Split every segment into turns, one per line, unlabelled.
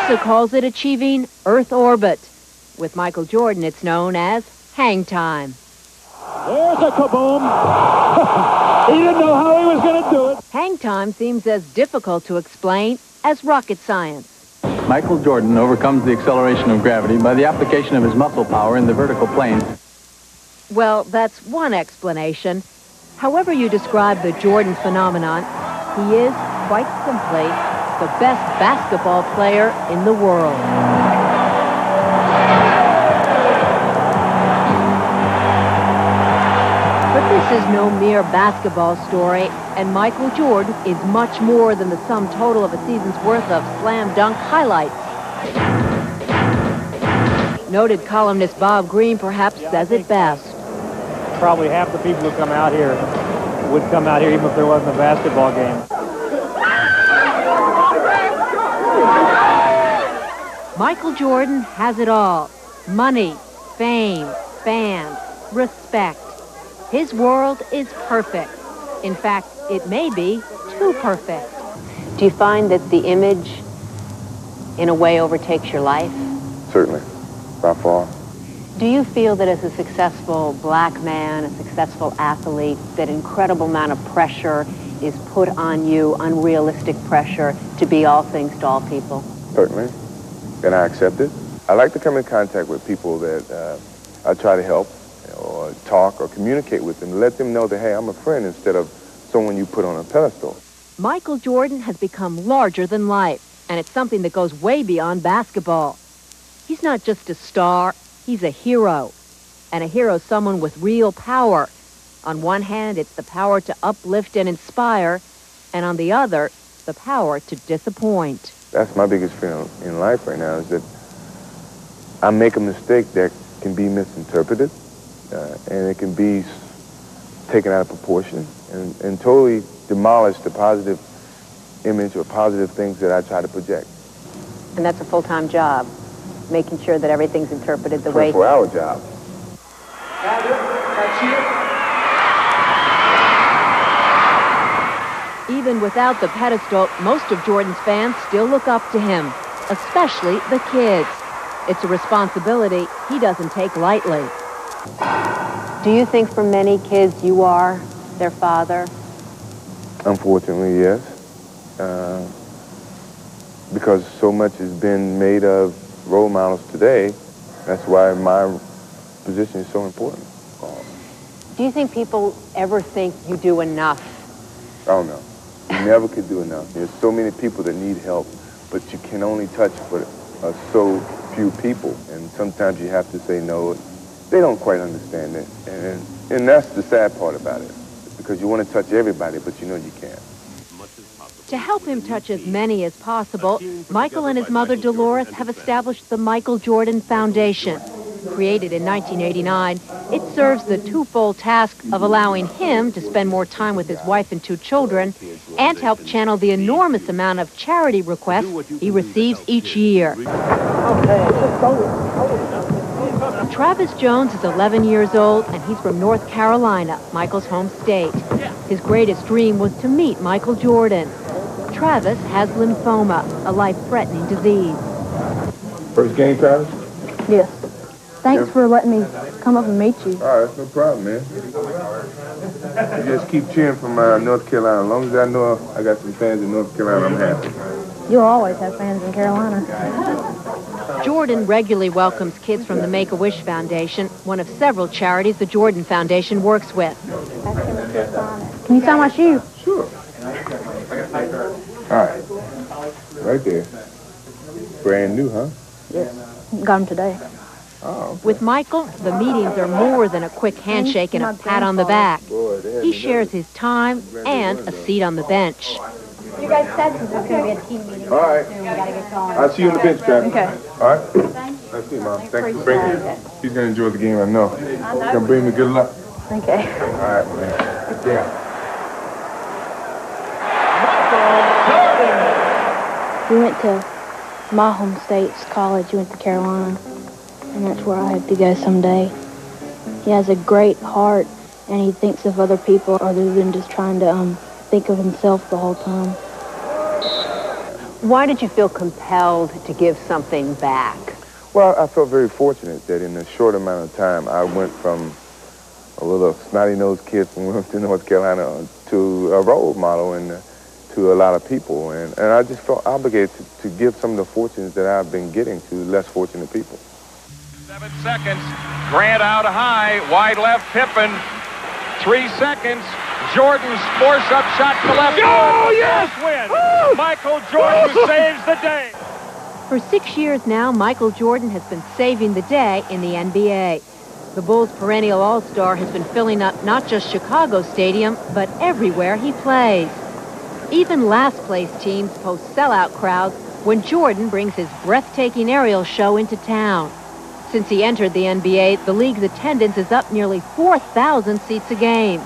NASA calls it achieving Earth orbit. With Michael Jordan, it's known as hang time.
There's a kaboom. He didn't know how he was going to do it.
Hang time seems as difficult to explain as rocket science.
Michael Jordan overcomes the acceleration of gravity by the application of his muscle power in the vertical plane.
Well, that's one explanation. However you describe the Jordan phenomenon, he is, quite simply, the best basketball player in the world. But this is no mere basketball story, and Michael Jordan is much more than the sum total of a season's worth of slam dunk highlights. Noted columnist Bob Green perhaps says it best.
Probably half the people who come out here would come out here even if there wasn't a basketball game.
Michael Jordan has it all. Money, fame, fans, respect. His world is perfect. In fact, it may be too perfect. Do you find that the image, in a way, overtakes your life?
Certainly, by far.
Do you feel that as a successful black man, a successful athlete, that incredible amount of pressure is put on you, unrealistic pressure, to be all things to all people?
Certainly, and I accept it. I like to come in contact with people that I try to help or talk or communicate with them, let them know that, hey, I'm a friend instead of someone you put on a pedestal.
Michael Jordan has become larger than life, and it's something that goes way beyond basketball. He's not just a star, he's a hero. And a hero is someone with real power. On one hand, it's the power to uplift and inspire, and on the other, the power to disappoint.
That's my biggest fear in life right now, is that I make a mistake that can be misinterpreted, and it can be taken out of proportion and totally demolish the positive image or positive things that I try to project.
And that's a full-time job, making sure that everything's interpreted the way...
24-hour job.
Even without the pedestal, most of Jordan's fans still look up to him, especially the kids. It's a responsibility he doesn't take lightly. Do you think for many kids you are their father?
Unfortunately, yes. Because so much has been made of role models today, that's why my position is so important.
Do you think people ever think you do enough?
Oh, no. You never could do enough. There's so many people that need help, but you can only touch for so few people, and sometimes you have to say no. They don't quite understand it, and that's the sad part about it, because you want to touch everybody, but you know you can't.
To help him touch as many as possible, Michael and his mother Dolores have established the Michael Jordan Foundation. Created in 1989, it serves the twofold task of allowing him to spend more time with his wife and 2 children and help channel the enormous amount of charity requests he receives each year. Travis Jones is 11 years old, and he's from North Carolina, Michael's home state. His greatest dream was to meet Michael Jordan. Travis has lymphoma, a life-threatening disease.
First game, Travis?
Yes. Thanks for letting me come up and meet you.
All right, that's no problem, man. You just keep cheering for North Carolina. As long as I know I got some fans in North Carolina, I'm happy.
You'll always have fans in Carolina.
Jordan regularly welcomes kids from the Make-A-Wish Foundation, one of several charities the Jordan Foundation works with.
Can you sign my shoe?
Sure. All right. Right there. Brand new, huh?
Yes. Got them today.
Oh, okay.
With Michael, the meetings are more than a quick handshake and a pat on the back. He shares his time and a seat on the bench.
You guys said there's going to be a team meeting.
All right.
We got to get going.
I'll see you on the bench, Travis.
Okay.
All right. Nice to see you, Mom. Thanks for bringing me. He's going to enjoy the game, I know. He's going to bring me good luck.
Okay.
All right, man. Yeah.
We went to my home state's college. We went to Carolina, and that's where I hope to go someday. He has a great heart, and he thinks of other people other than just trying to think of himself the whole time.
Why did you feel compelled to give something back?
Well, I felt very fortunate that in a short amount of time, I went from a little snotty-nosed kid from Wilmington, North Carolina, to a role model and to a lot of people. And I just felt obligated to give some of the fortunes that I've been getting to less fortunate people.
7 seconds. Grant out high. Wide left, Pippen. 3 seconds. Jordan's force-up shot to left.
Oh, yes!
Win. Michael Jordan saves the day.
For 6 years now, Michael Jordan has been saving the day in the NBA. The Bulls' perennial all-star has been filling up not just Chicago Stadium, but everywhere he plays. Even last-place teams post sellout crowds when Jordan brings his breathtaking aerial show into town. Since he entered the NBA, the league's attendance is up nearly 4,000 seats a game.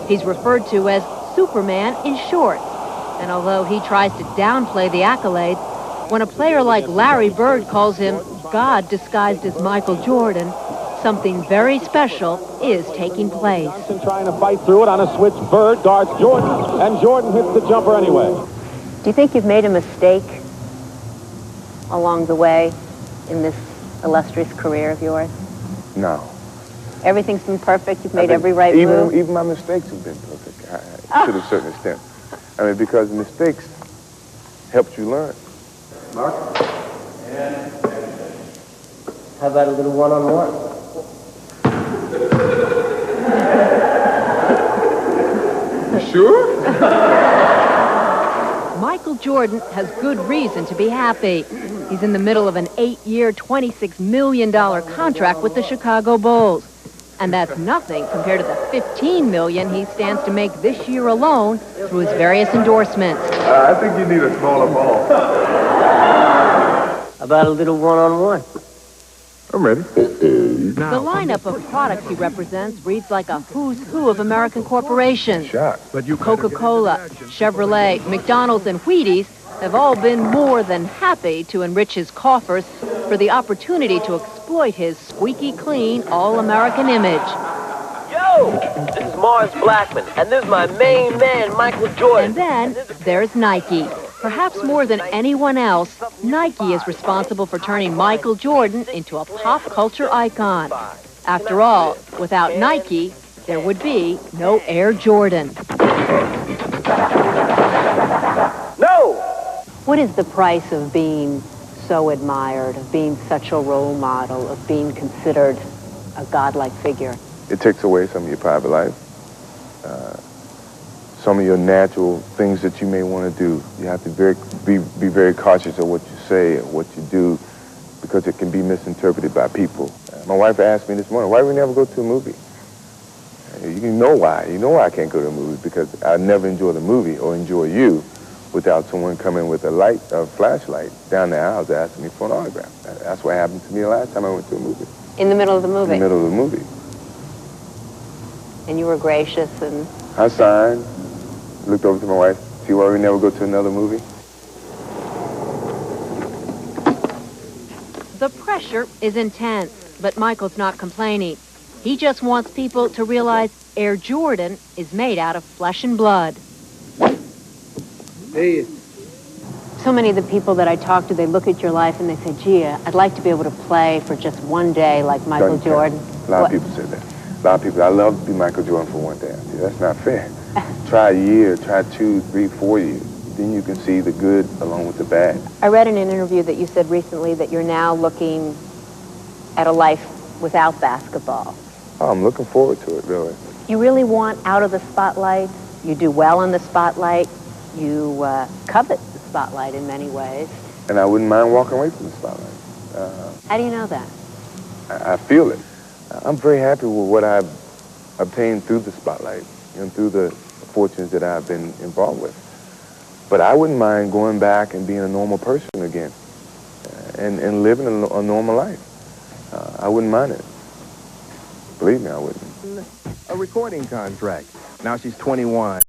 He's referred to as Superman in shorts. And although he tries to downplay the accolades, when a player like Larry Bird calls him God disguised as Michael Jordan, something very special is taking place.
Johnson trying to fight through it on a switch. Bird guards Jordan, and Jordan hits the jumper anyway.
Do you think you've made a mistake along the way in this illustrious career of yours?
No.
Everything's been perfect. You've made every right move.
Even my mistakes have been perfect to a certain extent. I mean, because mistakes helped you learn.
Mark? And how about a little one-on-one?
You sure?
Michael Jordan has good reason to be happy. He's in the middle of an 8-year, $26 million contract with the Chicago Bulls. And that's nothing compared to the $15 million he stands to make this year alone through his various endorsements.
I think you need a smaller ball.
How about a little one-on-one?
I'm ready.
The lineup of products he represents reads like a who's who of American corporations. Coca-Cola, Chevrolet, McDonald's, and Wheaties have all been more than happy to enrich his coffers for the opportunity to exploit his squeaky clean, all-American image.
Yo, this is Mars Blackman, and this is my main man, Michael Jordan.
And then there's Nike. Perhaps more than anyone else, Nike is responsible for turning Michael Jordan into a pop culture icon. After all, without Nike, there would be no Air Jordan.
No!
What is the price of being so admired, of being such a role model, of being considered a godlike figure?
It takes away some of your private life. Some of your natural things that you may want to do. You have to be very cautious of what you say and what you do because it can be misinterpreted by people. My wife asked me this morning, why do we never go to a movie? You know why. You know why I can't go to a movie, because I never enjoy the movie or enjoy you without someone coming with a flashlight down the aisle to ask me for an autograph. That's what happened to me the last time I went to a movie.
In the middle of the movie?
In the middle of the movie.
And you were gracious and...
I signed, looked over to my wife, see why we never go to another movie?
The pressure is intense, but Michael's not complaining. He just wants people to realize Air Jordan is made out of flesh and blood.
Hey.
So many of the people that I talk to, they look at your life and they say, gee, I'd like to be able to play for just one day like Michael Jordan.
A lot of people say that. A lot of people, I love to be Michael Jordan for one day. I say, that's not fair. Try a year, try 2, 3, 4 years. Then you can see the good along with the bad.
I read in an interview that you said recently that you're now looking at a life without basketball.
Oh, I'm looking forward to it, really.
You really want out of the spotlight. You do well in the spotlight. You covet the spotlight in many ways.
And I wouldn't mind walking away from the spotlight.
How do you know that?
I feel it. I'm very happy with what I've obtained through the spotlight and through the fortunes that I've been involved with. But I wouldn't mind going back and being a normal person again and living a normal life. I wouldn't mind it. Believe me, I wouldn't.
A recording contract. Now she's 21.